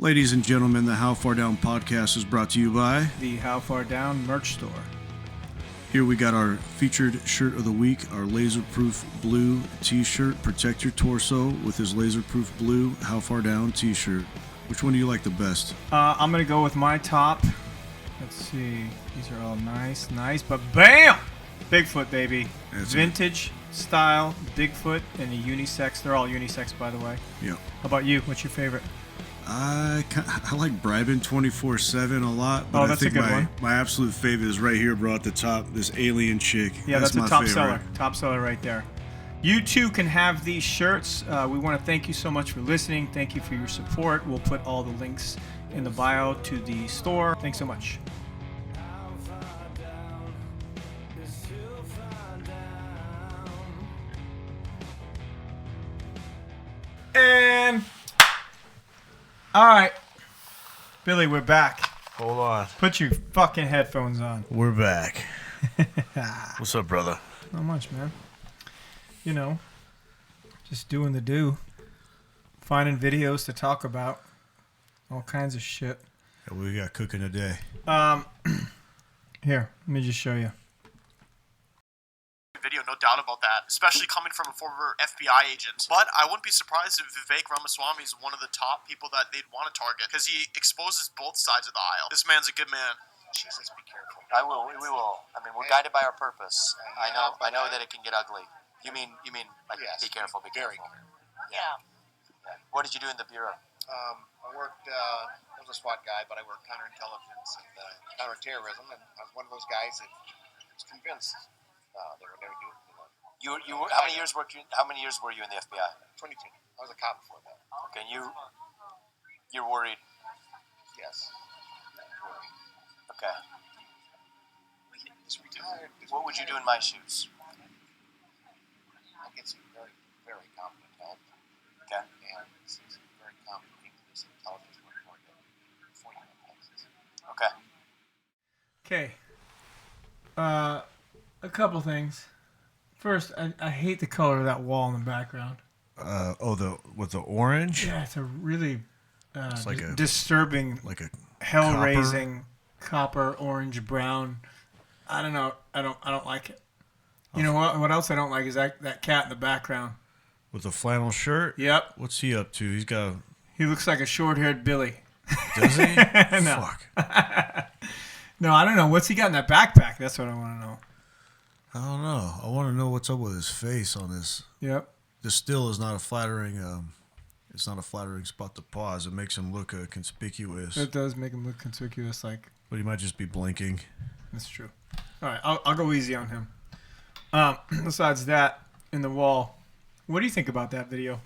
Ladies and gentlemen, the How Far Down podcast is brought to you by the How Far Down merch store. Here we got our featured shirt of the week, our laserproof blue t-shirt. Protect your torso with his laserproof blue How Far Down t-shirt. Which one do you like the best? I'm going to go with my top. Let's see. These are all nice, but bam! Bigfoot, baby. That's Vintage style Bigfoot and a unisex. They're all unisex, by the way. Yeah. How about you? What's your favorite? I like Bribin 24/7 a lot, but that's I think a good one. My absolute favorite is right here, bro, at the top. This alien chick. Yeah, that's my a top favorite. seller. Top seller right there. You too can have these shirts. We want to thank you so much for listening. Thank you for your support. We'll put all the links in the bio to the store. Thanks so much. And all right, Billy, we're back. Hold on. Put your fucking headphones on. We're back. What's up, brother? Not much, man. You know, just doing the do. Finding videos to talk about. All kinds of shit. Yeah, what we got cooking today? Here, let me just show you. Video, no doubt about that, especially coming from a former FBI agent. But I wouldn't be surprised if Vivek Ramaswamy is one of the top people that they'd want to target, because he exposes both sides of the aisle. This man's a good man. Jesus, be careful. I will. We will. I mean, we're guided by our purpose. I know that it can get ugly. You mean like, yes, be careful, be very careful. careful. Yeah. What did you do in the bureau? I worked. I was a SWAT guy, but I worked counterintelligence and counterterrorism, and I was one of those guys that was convinced they were going to do it. You were, how many years were you in the FBI? 22. I was a cop before that. Okay, and you're worried. Yes. Okay. Just retired. What would you do in my shoes? I get some very, very competent help. Okay. And some very competent people do some intelligence work for you before you go places. Okay. Okay. A couple things. First, I hate the color of that wall in the background. With the orange? Yeah, it's a really It's like a- disturbing, Like a hell-raising copper, orange, brown. I don't know. I don't like it. You know what? What else I don't like is that cat in the background. with a flannel shirt? Yep. What's he up to? He's got He looks like a short-haired Billy. Does he? No. Fuck. No, I don't know. What's he got in that backpack? That's what I want to know. I don't know. I want to know what's up with his face on this. Yep. This still is not a flattering. It's not a flattering spot to pause. It makes him look conspicuous. It does make him look conspicuous, like... But he might just be blinking. That's true. All right, I'll go easy on him. Besides that, in the wall, what do you think about that video?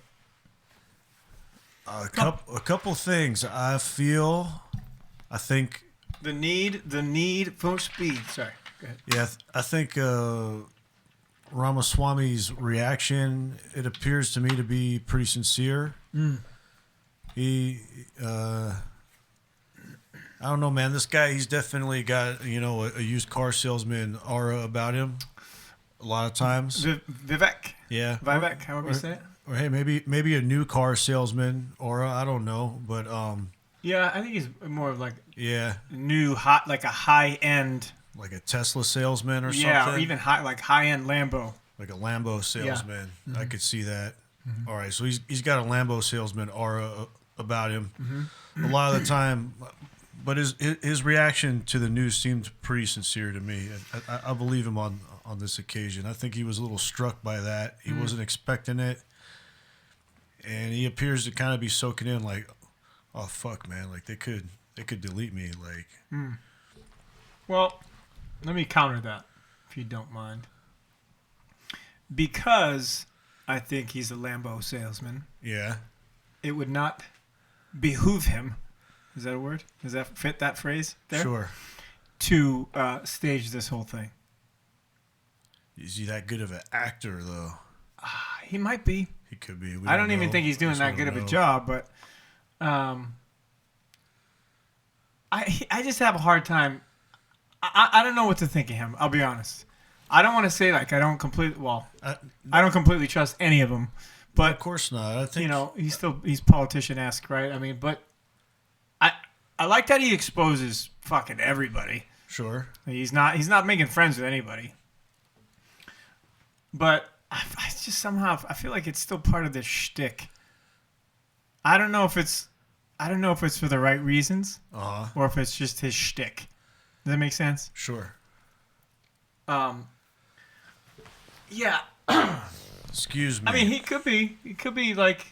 A couple things. I think. The need for speed. Sorry, go ahead. Yeah, I think Ramaswamy's reaction, it appears to me to be pretty sincere. He, I don't know, man. This guy, he's definitely got, a used car salesman aura about him. A lot of times. Vivek. Yeah. Vivek, however you say it. Or hey, maybe a new car salesman aura. I don't know, but Yeah, I think he's more of like yeah, new hot, like a high end. like a Tesla salesman or something. Yeah, or even high end Lambo. Like a Lambo salesman. Yeah. I could see that. All right, so he's got a Lambo salesman aura about him. A lot of the time, but his reaction to the news seemed pretty sincere to me. I believe him on this occasion. I think he was a little struck by that. He wasn't expecting it, and he appears to kind of be soaking in like, oh fuck, man, like they could delete me, like. Well, let me counter that, if you don't mind. Because I think he's a Lambo salesman, Yeah. it would not behoove him, is that a word? Does that fit that phrase there? Sure. To stage this whole thing. Is he that good of an actor, though? He might be. He could be. I don't even think he's doing that good of a job, but I just have a hard time. I don't know what to think of him. I'll be honest. I don't want to say like I don't completely trust any of them, but of course not. I think he's politician-esque, right? I mean, but I like that he exposes fucking everybody. Sure. He's not making friends with anybody. But I just somehow I feel like it's still part of this shtick. I don't know if it's for the right reasons or if it's just his shtick. Does that make sense? Sure. Yeah. Excuse me. I mean, he could be like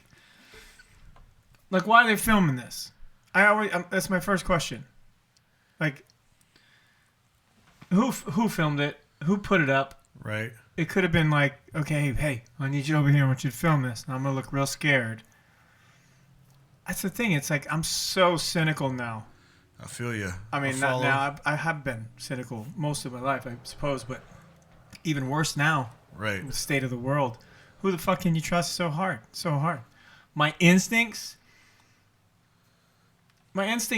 why are they filming this? That's my first question. Like, who filmed it? Who put it up? Right. It could have been like, okay, hey, I need you over here. I want you to film this. And I'm gonna look real scared. That's the thing. It's like I'm so cynical now. I feel you. I mean, not now. I have been cynical most of my life, I suppose, but even worse now. Right. The state of the world. Who the fuck can you trust so hard? So hard. My instincts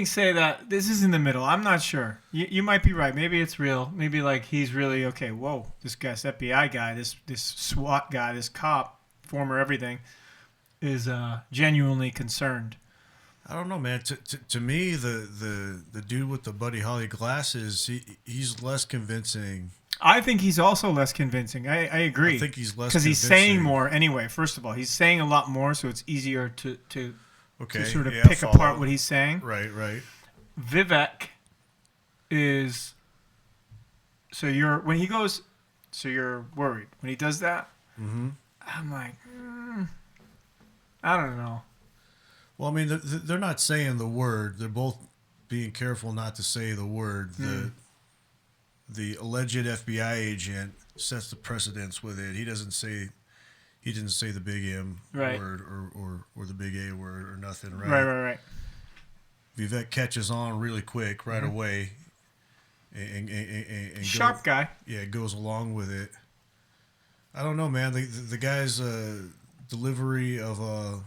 say that this is in the middle. I'm not sure. You might be right. Maybe it's real. Maybe like he's really okay. Whoa, this guy's FBI guy, this SWAT guy, this cop, former everything, is genuinely concerned. I don't know, man. To me, the dude with the Buddy Holly glasses, he's less convincing. I think he's also less convincing. I agree. I think he's less because he's convincing. saying more anyway. First of all, he's saying a lot more, so it's easier to sort of yeah, pick follow. apart what he's saying. Right. Vivek is you're worried when he does that. Mm-hmm. I'm like, I don't know. Well, I mean, they're not saying the word. They're both being careful not to say the word. The alleged FBI agent sets the precedence with it. He didn't say the big M word or the big A word or nothing, right? Right. Vivek catches on really quick right away and Sharp guy. Yeah, goes along with it. I don't know, man. The guy's delivery of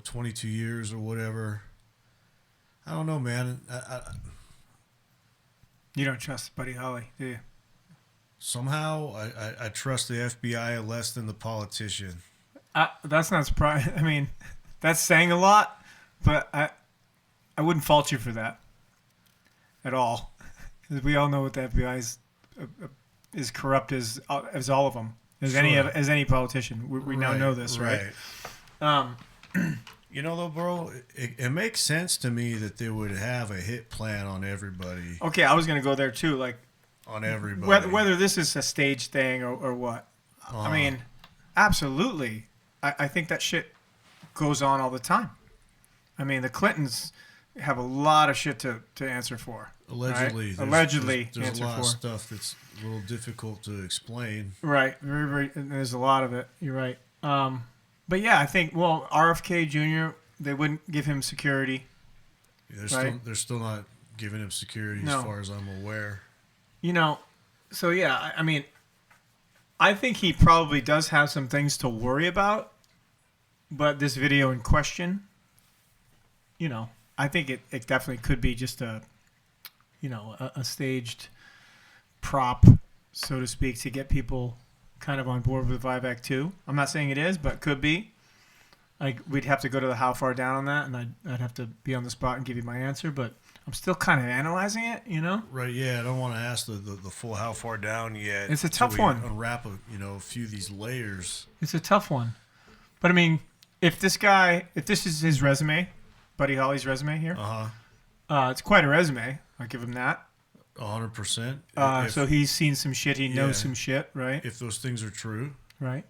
22 years or whatever. I don't know, man. You don't trust Buddy Holly, do you? Somehow, I trust the FBI less than the politician. That's not surprising. I mean, that's saying a lot, but I wouldn't fault you for that at all, because we all know what the FBI is corrupt as all of them, as any politician. We now know this, right? Though, bro, it makes sense to me that they would have a hit plan on everybody. Okay, I was gonna go there too, like on everybody. Whether this is a stage thing or what. I mean, absolutely. I think that shit goes on all the time. I mean, the Clintons have a lot of shit to answer for. Allegedly. Right? There's a lot of stuff that's a little difficult to explain. Right. Very, very. There's a lot of it. You're right. But yeah, I think, RFK Jr., they wouldn't give him security. Yeah, they're still not giving him security as far as I'm aware. So yeah, I mean, I think he probably does have some things to worry about, but this video in question, I think it definitely could be just a staged prop, so to speak, to get people kind of on board with Vivek too. I'm not saying it is, but could be. Like, we'd have to go to the how far down on that, and I'd have to be on the spot and give you my answer, but I'm still kind of analyzing it, Right, yeah. I don't want to ask the full how far down yet. It's a tough one. Unwrap a few of these layers. It's a tough one. But, I mean, if this is his resume, Buddy Holly's resume here, it's quite a resume. I'll give him that. 100%. So he's seen some shit. He knows some shit, right? If those things are true. Right.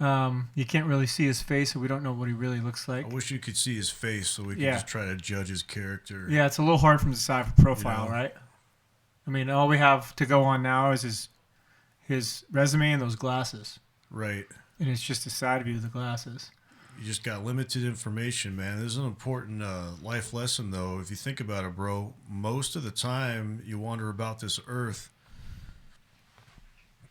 You can't really see his face, so we don't know what he really looks like. I wish you could see his face so we could just try to judge his character. Yeah, it's a little hard from the side for profile, right? I mean, all we have to go on now is his resume and those glasses. Right. And it's just a side view of the glasses. You just got limited information, man. This is an important life lesson, though. If you think about it, bro, most of the time you wonder about this earth.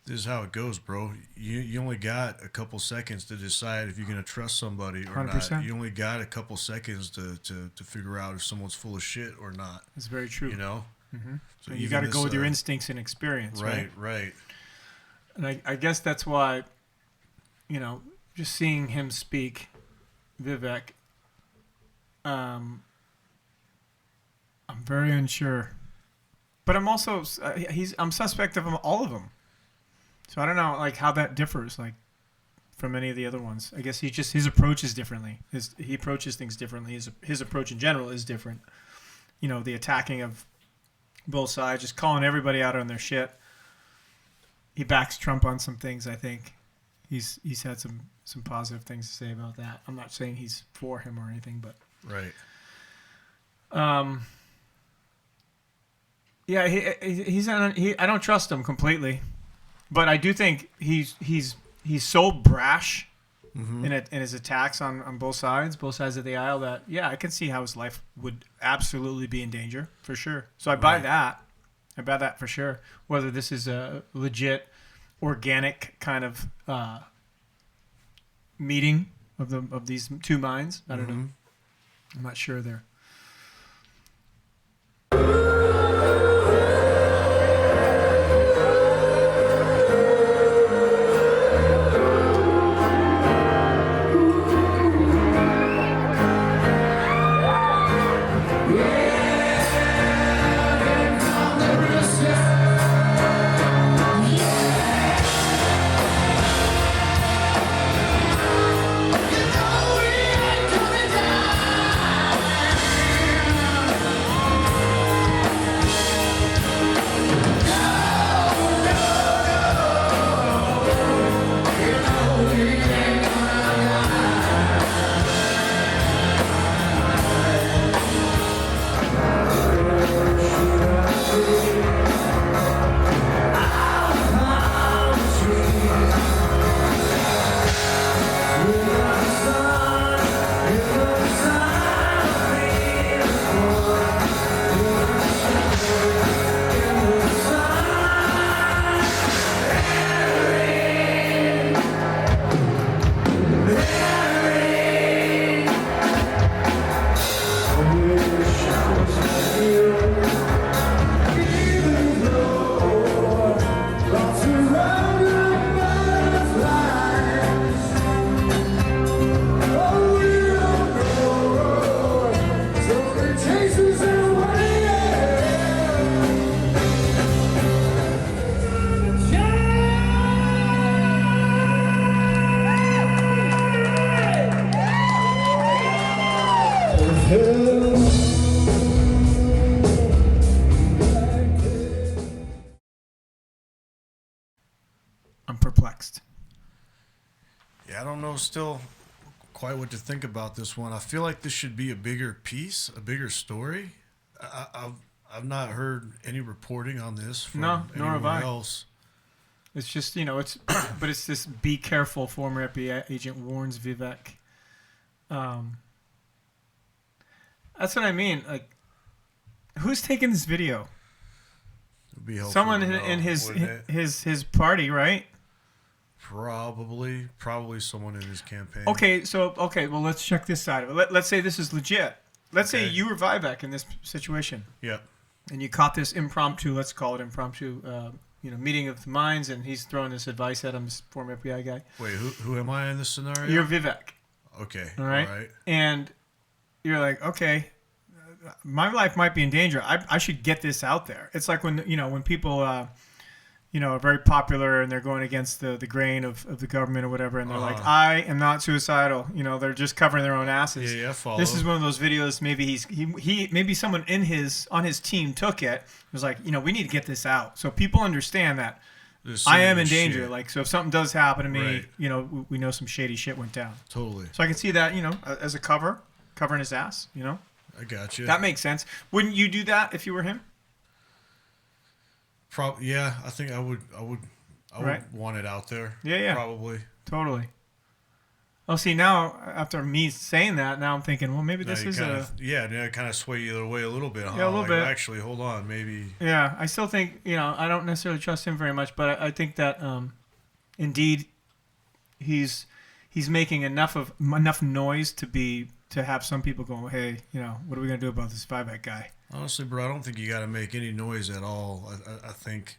This is how it goes, bro. You only got a couple seconds to decide if you're going to trust somebody or 100%. not. You only got a couple seconds to figure out if someone's full of shit or not. That's very true. Mm-hmm. So you got to go with your instincts and experience, right? Right. And I guess that's why, just seeing him speak, Vivek, very unsure. But I'm also I'm suspect of all of them. So I don't know like how that differs like from any of the other ones. I guess his approach is differently. He approaches things differently. His approach in general is different. You know, the attacking of both sides, just calling everybody out on their shit. He backs Trump on some things, I think. He's had some positive things to say about that. I'm not saying he's for him or anything, but Right. Yeah, I don't trust him completely, but I do think he's so brash in his attacks on both sides of the aisle that I can see how his life would absolutely be in danger for sure. So I buy that. I buy that for sure. Whether this is a legit, organic kind of meeting of these two minds, I don't know. I'm not sure there. I'm perplexed. Yeah, I don't know still quite what to think about this one. I feel like this should be a bigger piece, a bigger story. I've not heard any reporting on this from No, nor have anyone I. else. It's just, it's but it's this be careful, former FBI agent warns Vivek. That's what I mean. Like, who's taking this video? It'd be helpful Someone to in know, his wouldn't it? his party, right? Probably someone in his campaign. Okay, well, let's check this side of it. Let's say this is legit. Let's say Okay. you were Vivek in this situation, Yep. and you caught this impromptu, let's call it impromptu, meeting of the minds, and he's throwing this advice at him, this former FBI guy. Wait, who am I in this scenario? You're Vivek, Okay. all right? And you're like, okay, my life might be in danger. I should get this out there. It's like when people are very popular and they're going against the grain of the government or whatever, and they're like, I am not suicidal. They're just covering their own asses. Yeah, follow. This is one of those videos. Maybe maybe someone on his team took it. Was like, we need to get this out so people understand that I am in danger. Shit. Like, so if something does happen to me, Right. we know some shady shit went down. Totally. So I can see that, as a covering his ass. I got you. That makes sense. Wouldn't you do that if you were him? Yeah, I think I would Right. want it out there. Yeah. Probably. Totally. Oh, see, now after me saying that, now I'm thinking, well, maybe this Now you is kinda, kind of sway you either way a little bit. Huh? Yeah, a little Like, bit. Actually, hold on, maybe. Yeah, I still think, I don't necessarily trust him very much, but I think that indeed he's making enough noise to have some people go, hey, what are we going to do about this Vivek guy? Honestly, bro, I don't think you got to make any noise at all. I think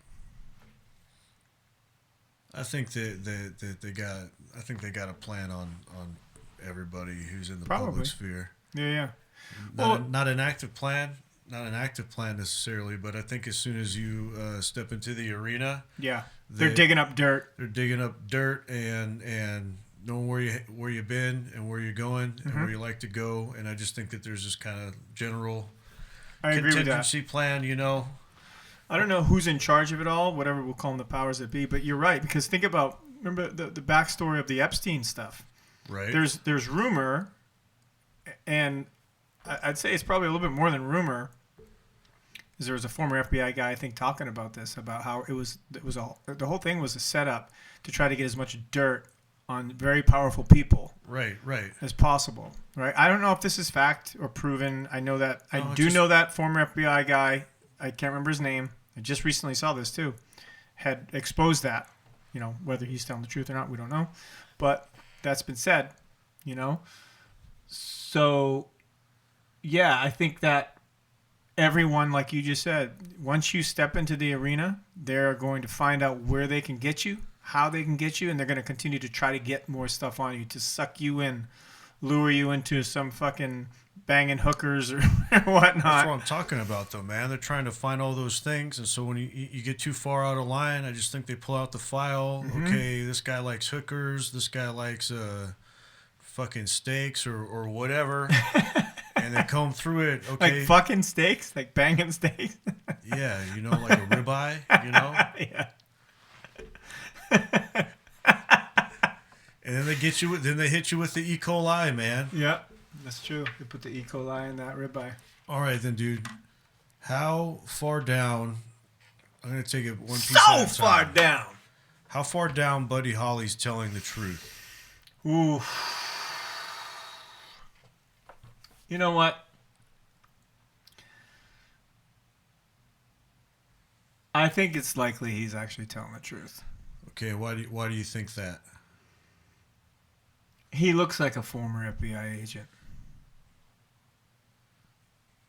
that they got a plan on everybody who's in the Probably. public sphere. Yeah. Not an active plan, not an active plan necessarily, but I think as soon as you step into the arena, Yeah. They're digging up dirt. they're digging up dirt and knowing where you've been and where you're going and where you like to go. And I just think that there's this kind of general I agree with that. contingency plan, you know. I don't know who's in charge of it all, whatever we'll call them the powers that be, but you're right, because think about, remember the backstory of the Epstein stuff. Right. There's rumor, and I'd say it's probably a little bit more than rumor. Is there was a former FBI guy, I think, talking about this, about how it was all, the whole thing was a setup to try to get as much dirt on very powerful people Right. as possible. Right? I don't know if this is fact or proven. I know that know that former FBI guy. I can't remember his name. I just recently saw this too. Had exposed that. You know, whether he's telling the truth or not, we don't know. But that's been said. You know. So, yeah, I think that everyone, like you just said, once you step into the arena, they're going to find out where they can get you, how they can get you, and they're going to continue to try to get more stuff on you, to suck you in, lure you into some fucking banging hookers or whatnot. That's what I'm talking about, though, man. They're trying to find all those things, and so when you get too far out of line, I just think they pull out the file. Okay, this guy likes hookers. This guy likes fucking steaks or whatever. And they comb through it, okay. Like fucking steaks? Like banging steaks? Yeah, you know, like a ribeye, you know? Yeah. And then they hit you with the E. coli, man. Yeah, that's true. They put the E. coli in that ribeye. All right, then, dude. How far down? I'm going to take it one piece at a time. So far down. How far down Buddy Holly's telling the truth? Ooh. You know what? I think it's likely he's actually telling the truth. Okay, why do you think that? He looks like a former FBI agent.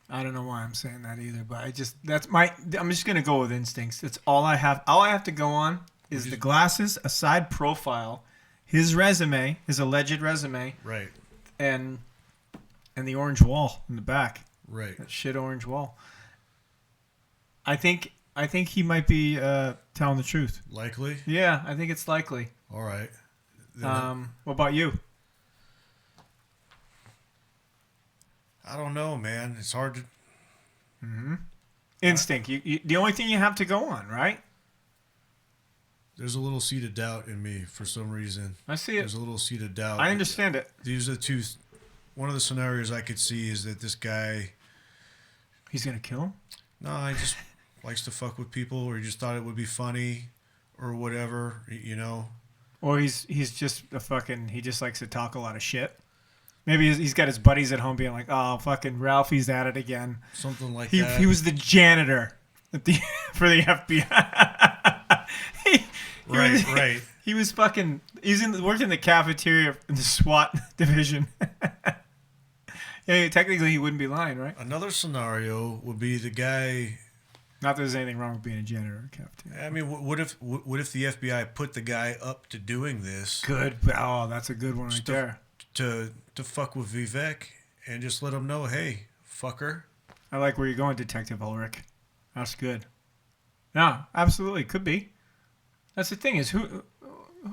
I don't know why I'm saying that either, but I'm just gonna go with instincts. That's all I have. All I have to go on is the glasses, a side profile, his resume, his alleged resume, Right. and the orange wall in the back. Right. That shit orange wall. I think he might be telling the truth. Likely? Yeah, I think it's likely. All right. What about you? I don't know, man. It's hard to... Instinct. You the only thing you have to go on, right? There's a little seed of doubt in me for some reason. I see it. There's a little seed of doubt. I understand it. These are the two... One of the scenarios I could see is that this guy... He's gonna kill him? No, he just likes to fuck with people, or he just thought it would be funny, or whatever, you know? Or he's just a fucking... He just likes to talk a lot of shit. Maybe he's got his buddies at home being like, "Oh, fucking Ralphie's at it again." Something like He that. was the janitor for the FBI. Right. He was fucking. Worked in the cafeteria in the SWAT division. Yeah, technically he wouldn't be lying, right? Another scenario would be the guy... Not that there's anything wrong with being a janitor in a cafeteria. I mean, what if the FBI put the guy up to doing this? Good. Oh, that's a good one right there. To fuck with Vivek and just let him know, hey, fucker. I like where you're going, Detective Ulrich. That's good. No, absolutely, could be. That's the thing is who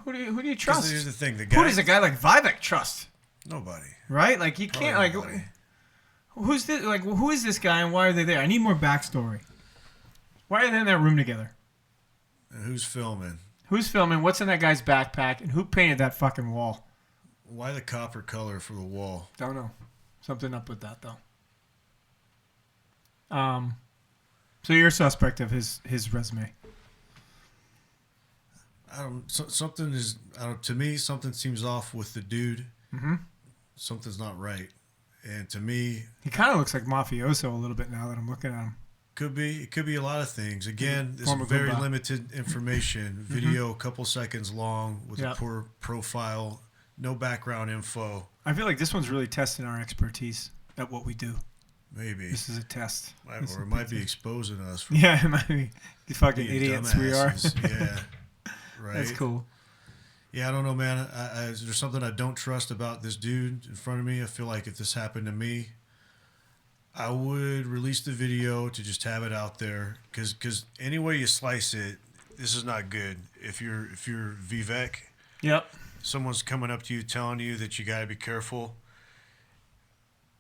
do you trust? Here's the thing, Who does a guy like Vivek trust? Nobody. Right? Like you can't Nobody. who's this? Like who is this guy and why are they there? I need more backstory. Why are they in that room together? And who's filming? Who's filming? What's in that guy's backpack? And who painted that fucking wall? Why the copper color for the wall? Don't know. Something up with that though. So you're a suspect of his resume. Something is to me. Something seems off with the dude. Mm-hmm. Something's not right, and to me, he kind of looks like mafioso a little bit now that I'm looking at him. It could be a lot of things. Again, this Former is very Goomba. limited information. Video, a couple seconds long, with a poor profile, no background info. I feel like this one's really testing our expertise at what we do. Maybe This is a test. or it might be exposing us. For Yeah, it might be. The fucking being idiots we are. dumbasses. Yeah, right. That's cool. Yeah, I don't know, man. There's something I don't trust about this dude in front of me. I feel like if this happened to me, I would release the video to just have it out there, because any way you slice it, this is not good. If you're Vivek, Yep. someone's coming up to you telling you that you got to be careful.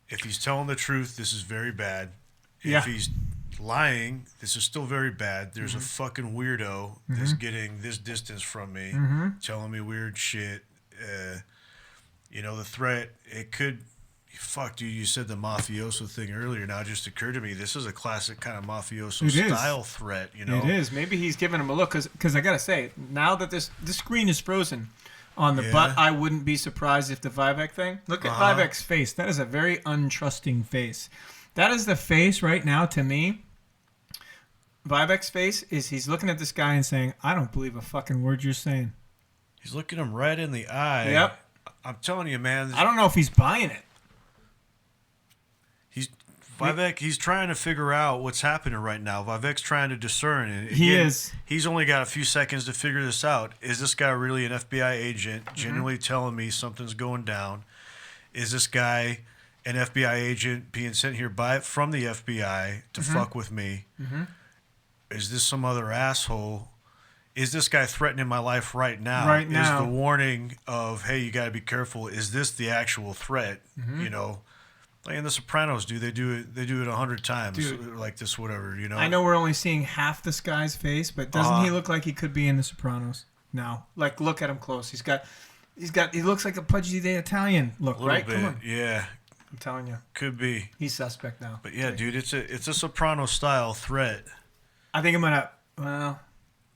If he's telling the truth, this is very bad. Yeah. If he's lying, this is still very bad. There's a fucking weirdo that's getting this distance from me, telling me weird shit. The threat, it could... Fuck, dude, you said the mafioso thing earlier. Now it just occurred to me, this is a classic kind of mafioso style threat, It is. Maybe he's giving him a look, because I got to say, now that this screen is frozen on the butt, I wouldn't be surprised if the Vivek thing... Look at Vivek's face. That is a very untrusting face. That is the face right now, to me. Vivek's face is he's looking at this guy and saying, I don't believe a fucking word you're saying. He's looking him right in the eye. Yep. I'm telling you, man. I don't know if he's buying it. Vivek, he's trying to figure out what's happening right now. Vivek's trying to discern. And He is. He's only got a few seconds to figure this out. Is this guy really an FBI agent, genuinely telling me something's going down? Is this guy an FBI agent being sent here from the FBI to fuck with me? Is this some other asshole? Is this guy threatening my life right now? Right now. Is the warning of, hey, you got to be careful, is this the actual threat? Like in The Sopranos, dude, they do it 100 times, Dude, like this, whatever, I know we're only seeing half this guy's face, but doesn't he look like he could be in The Sopranos now? Like, look at him close. He looks like a pudgy Italian look, right? Bit, Come on. yeah. I'm telling you. Could be. He's suspect now. But yeah, dude, it's a Soprano style threat. I think I'm gonna,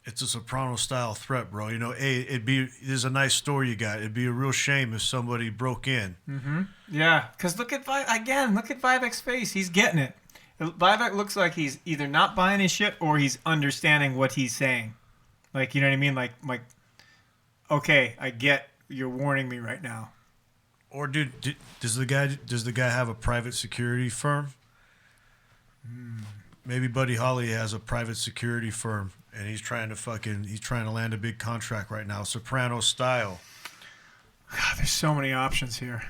It's a Soprano style threat, bro. There's a nice story you got. It'd be a real shame if somebody broke in. Yeah, because look at Vivek's face. He's getting it. Vivek looks like he's either not buying his shit or he's understanding what he's saying. Like, you know what I mean? Like, okay, I get you're warning me right now. Or does the guy have a private security firm? Maybe Buddy Holly has a private security firm, and he's trying to land a big contract right now, Soprano style. God, there's so many options here.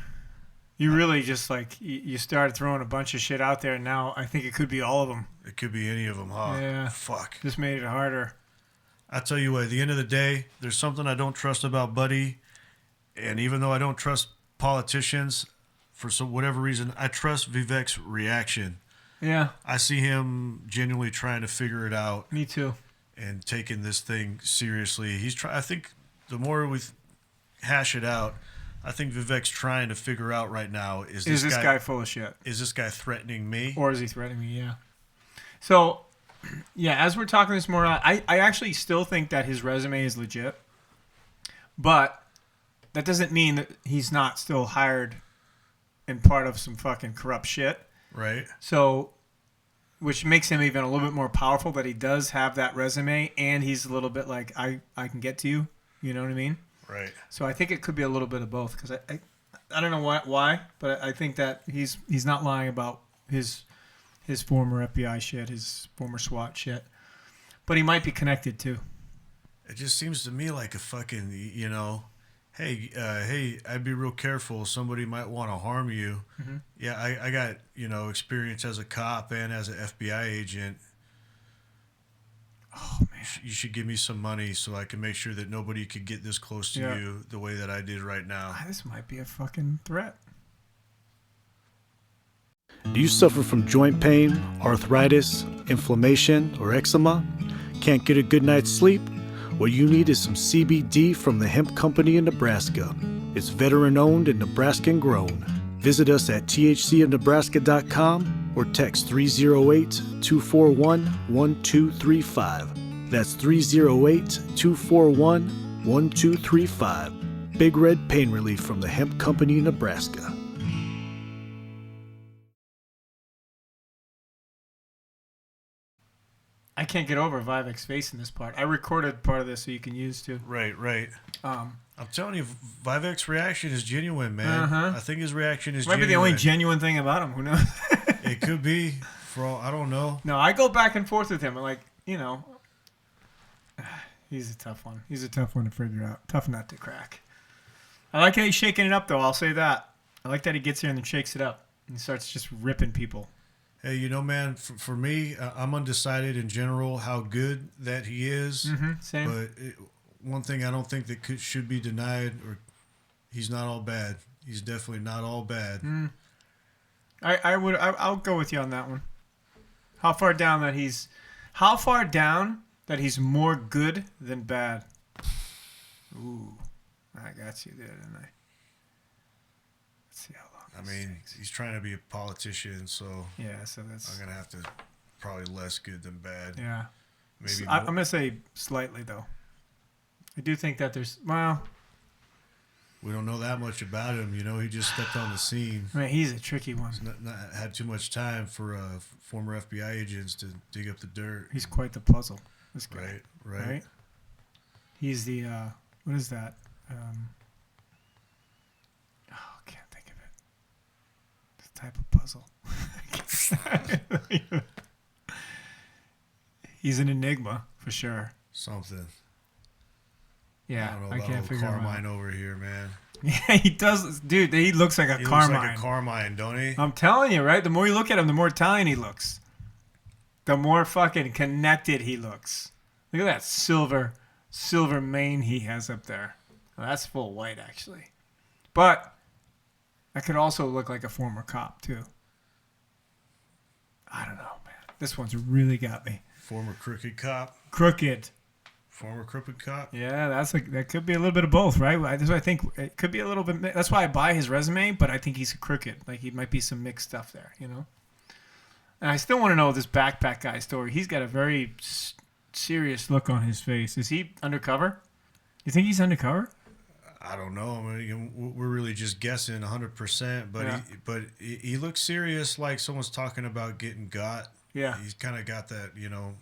You really just you started throwing a bunch of shit out there, and now I think it could be all of them. It could be any of them, huh? Yeah. Fuck. Just made it harder. I tell you what, at the end of the day, there's something I don't trust about Buddy, and even though I don't trust politicians, for whatever reason, I trust Vivek's reaction. Yeah. I see him genuinely trying to figure it out. Me too. And taking this thing seriously. I think the more we hash it out, I think Vivek's trying to figure out right now, is this guy full of shit? Is this guy threatening me? Or is he threatening me? Yeah. So, yeah, as we're talking this more, I actually still think that his resume is legit. But that doesn't mean that he's not still hired and part of some fucking corrupt shit. Right. So, which makes him even a little bit more powerful that he does have that resume, and he's a little bit like, I can get to you. You know what I mean? Right. So I think it could be a little bit of both, because I don't know why, but I think that he's not lying about his former FBI shit, his former SWAT shit, but he might be connected too. It just seems to me like a fucking, hey, I'd be real careful. Somebody might want to harm you. Mm-hmm. Yeah, I got, experience as a cop and as an FBI agent. Oh, man. You should give me some money so I can make sure that nobody could get this close to you the way that I did right now. This might be a fucking threat. Do you suffer from joint pain, arthritis, inflammation, or eczema? Can't get a good night's sleep? What you need is some CBD from the hemp company in Nebraska. It's veteran-owned and Nebraskan-grown. Visit us at thcofnebraska.com or text 308-241-1235. That's 308-241-1235. Big Red Pain Relief from the hemp company in Nebraska. I can't get over Vivek's face in this part. I recorded part of this so you can use too. Right. I'm telling you, Vivek's reaction is genuine, man. Uh-huh. I think his reaction is might genuine. be the only genuine thing about him. Who knows? It could be. For all, I don't know. No, I go back and forth with him. I'm like, he's a tough one. He's a tough one to figure out. Tough nut to crack. I like how he's shaking it up, though. I'll say that. I like that he gets here and then shakes it up and starts just ripping people. Hey, you know, man, for me, I'm undecided in general how good that he is. Same. But one thing I don't think that should be denied, or he's not all bad. He's definitely not all bad. I'll go with you on that one. How far down that he's more good than bad? Ooh, I got you there, didn't I? Let's see how long. I mean, he's trying to be a politician, so yeah, so that's. I'm gonna have to probably less good than bad. Yeah, Maybe I'm gonna say slightly though. I do think that there's we don't know that much about him. You know, he just stepped on the scene. I mean, he's a tricky one. He's not had too much time for former FBI agents to dig up the dirt. He's quite the puzzle. This guy. Right. He's the what is that? Can't think of it. This type of puzzle. He's an enigma for sure. Something. Yeah, I don't know I about can't old figure him Carmine out. over here, man. Yeah, he does, dude. He looks like a He Carmine. looks like a Carmine, don't he? I'm telling you, right? The more you look at him, the more Italian he looks. The more fucking connected he looks. Look at that silver mane he has up there. Oh, that's full white, actually. But that could also look like a former cop, too. I don't know, man. This one's really got me. Former crooked cop. Crooked. Former crooked cop. Yeah, that could be a little bit of both, right? That's what I think. It could be a little bit. That's why I buy his resume, but I think he's crooked. Like, he might be some mixed stuff there, you know? And I still want to know this backpack guy story. He's got a very serious look on his face. Is he undercover? You think he's undercover? I don't know. I mean, we're really just guessing 100%, but Yeah. he looks serious, like someone's talking about getting got. Yeah. He's kind of got that, you know.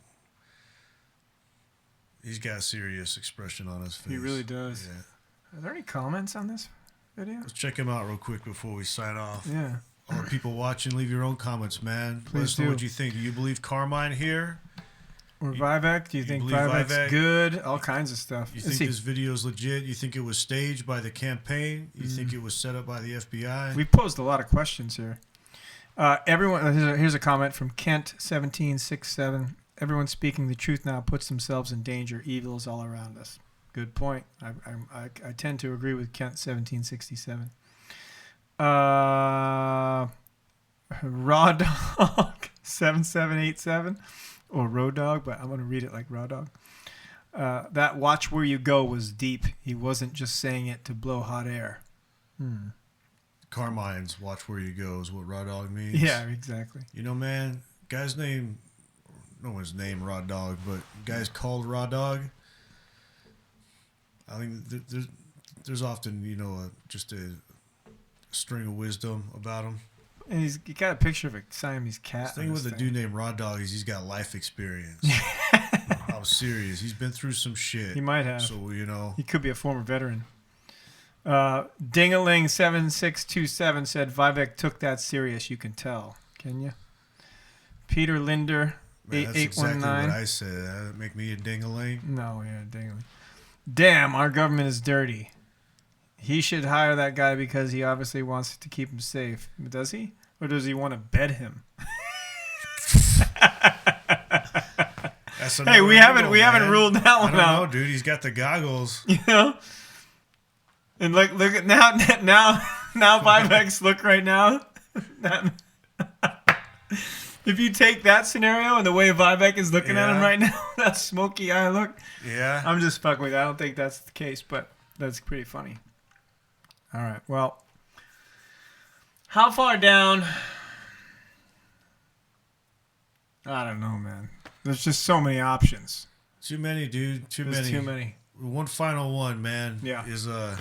He's got a serious expression on his face. He really does. Yeah. Are there any comments on this video? Let's check him out real quick before we sign off. Yeah. All the people watching, leave your own comments, man. Let Please us know do. what you think. Do you believe Carmine here? Or Vivek? Do you think believe Vivek's Vivek? good? All kinds of stuff. You Let's think see. this video is legit? You think it was staged by the campaign? You think it was set up by the FBI? We posed a lot of questions here. Everyone, here's a comment from Kent1767. Everyone speaking the truth now puts themselves in danger. Evil is all around us. Good point. I tend to agree with Kent1767. Raw Dog 7787 or Road Dog, but I'm going to read it like Raw Dog. That watch where you go was deep. He wasn't just saying it to blow hot air. Carmine's watch where you go is what Raw Dog means. Yeah, exactly. You know, man, guy's name, no one's named Raw Dog, but guy's called Raw Dog. I think there's often, you know, just a string of wisdom about him. And he got a picture of a Siamese cat. The thing with a dude named Raw Dog is he's got life experience. I'm serious. He's been through some shit. He might have. So, you know. He could be a former veteran. Dingaling7627 said Vivek took that serious. You can tell. Can you? Peter Linder Man, that's 8819. exactly what I said. That'd make me a ding-a-ling. No, yeah, Dingaling. Damn, our government is dirty. He should hire that guy because he obviously wants to keep him safe. Does he? Or does he want to bed him? Hey, we haven't ruled that one I out. don't know, dude. He's got the goggles. You know? And look at now Vivek's look right now. If you take that scenario and the way Vivek is looking at him right now, that smoky eye look. Yeah. I'm just fucking with you. I don't think that's the case, but that's pretty funny. All right. Well, how far down? I don't know, man. There's just so many options. Too many, dude. Too many. One final one, man. Yeah. Is a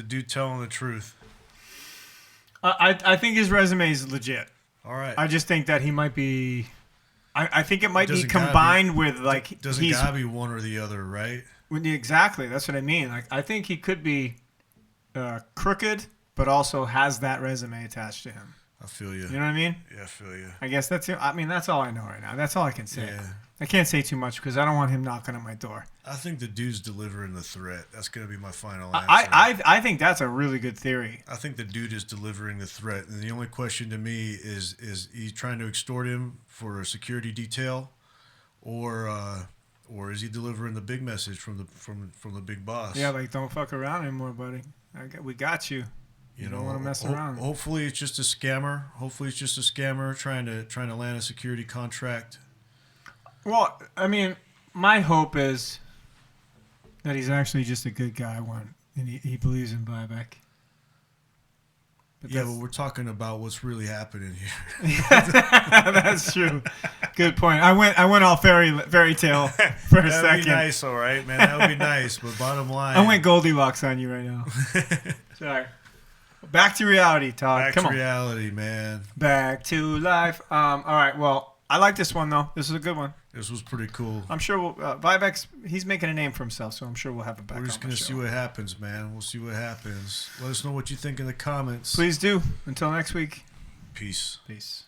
dude telling the truth. I think his resume is legit. All right. I just think that he might be. I think it might be Doesn't gotta combined with like Doesn't gotta be one or the other, right? Exactly. That's what I mean. Like I think he could be crooked, but also has that resume attached to him. I feel you. You know what I mean? Yeah, I feel you. I guess that's it. I mean, that's all I know right now. That's all I can say. Yeah. I can't say too much because I don't want him knocking at my door. I think the dude's delivering the threat. That's going to be my final answer. I think that's a really good theory. I think the dude is delivering the threat, and the only question to me is he trying to extort him for a security detail, or is he delivering the big message from the big boss? Yeah, like don't fuck around anymore, buddy. We got you. You don't want to mess around. Hopefully, it's just a scammer. Trying to land a security contract. Well, I mean, my hope is that he's actually just a good guy, and he believes in Vivek. But we're talking about what's really happening here. That's true. Good point. I went all fairy tale for a That'd second. be nice, all right, man. That would be nice. But bottom line, I went Goldilocks on you right now. Sorry. Back to reality, Todd. Come on. reality, man. Back to life. All right. Well, I like this one though. This is a good one. This was pretty cool. I'm sure Vivek's he's making a name for himself, so I'm sure we'll have it back. We're just going to see what happens, man. We'll see what happens. Let us know what you think in the comments. Please do. Until next week. Peace. Peace.